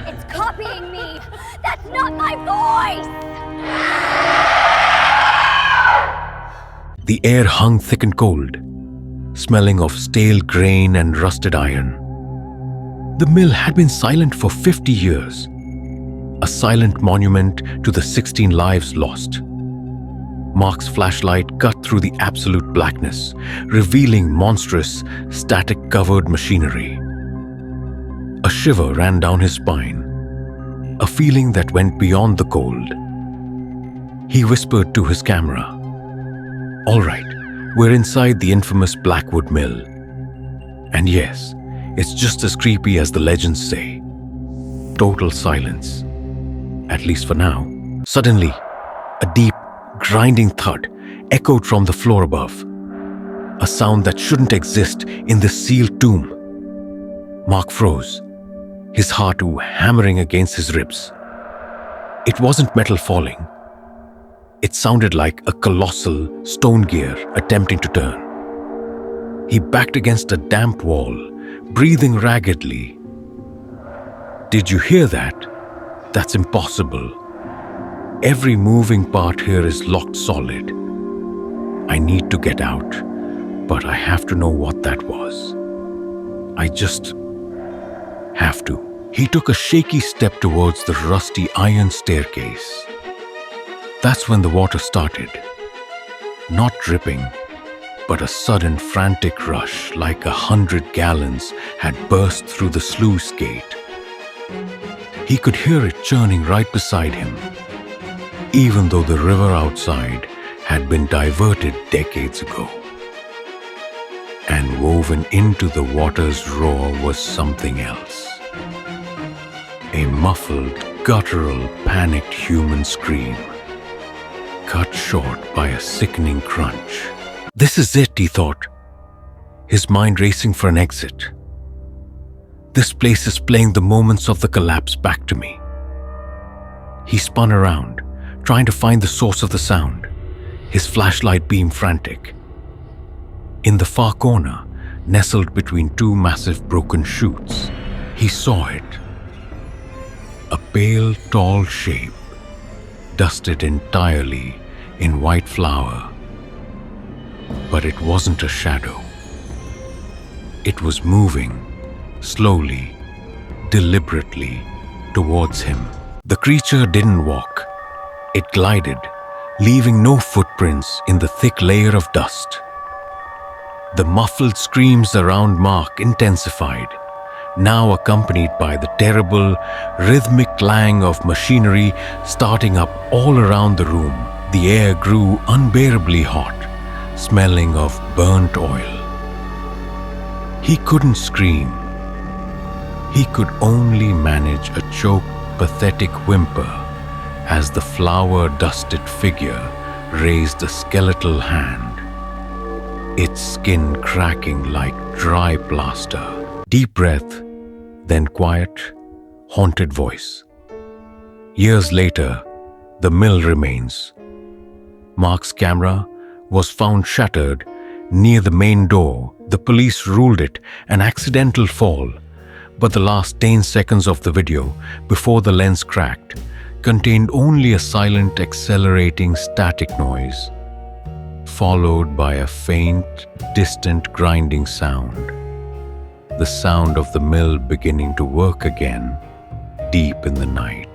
It's copying me! That's not my voice! The air hung thick and cold, smelling of stale grain and rusted iron. The mill had been silent for 50 years, a silent monument to the 16 lives lost. Mark's flashlight cut through the absolute blackness, revealing monstrous, static-covered machinery. A shiver ran down his spine, a feeling that went beyond the cold. He whispered to his camera, "All right, we're inside the infamous Blackwood Mill. And yes, it's just as creepy as the legends say. Total silence. At least for now." Suddenly, a deep, grinding thud echoed from the floor above. A sound that shouldn't exist in this sealed tomb. Mark froze, his heart hammering against his ribs. It wasn't metal falling. It sounded like a colossal stone gear attempting to turn. He backed against a damp wall, breathing raggedly. "Did you hear that? That's impossible. Every moving part here is locked solid. I need to get out, but I have to know what that was. I just have to." He took a shaky step towards the rusty iron staircase. That's when the water started. Not dripping, but a sudden frantic rush like 100 gallons had burst through the sluice gate. He could hear it churning right beside him, even though the river outside had been diverted decades ago. And woven into the water's roar was something else. A muffled, guttural, panicked human scream, cut short by a sickening crunch. This is it, he thought, his mind racing for an exit. This place is playing the moments of the collapse back to me. He spun around, trying to find the source of the sound, his flashlight beam frantic. In the far corner, nestled between two massive broken chutes, he saw it. A pale, tall shape, dusted entirely in white flour. But it wasn't a shadow. It was moving, slowly, deliberately, towards him. The creature didn't walk. It glided, leaving no footprints in the thick layer of dust. The muffled screams around Mark intensified, now accompanied by the terrible, rhythmic clang of machinery starting up all around the room. The air grew unbearably hot, smelling of burnt oil. He couldn't scream. He could only manage a choked, pathetic whimper as the flour-dusted figure raised a skeletal hand, its skin cracking like dry plaster. Deep breath, then quiet, haunted voice. Years later, the mill remains. Mark's camera was found shattered near the main door. The police ruled it an accidental fall, but the last 10 seconds of the video, before the lens cracked, contained only a silent, accelerating static noise, followed by a faint, distant grinding sound. The sound of the mill beginning to work again, deep in the night.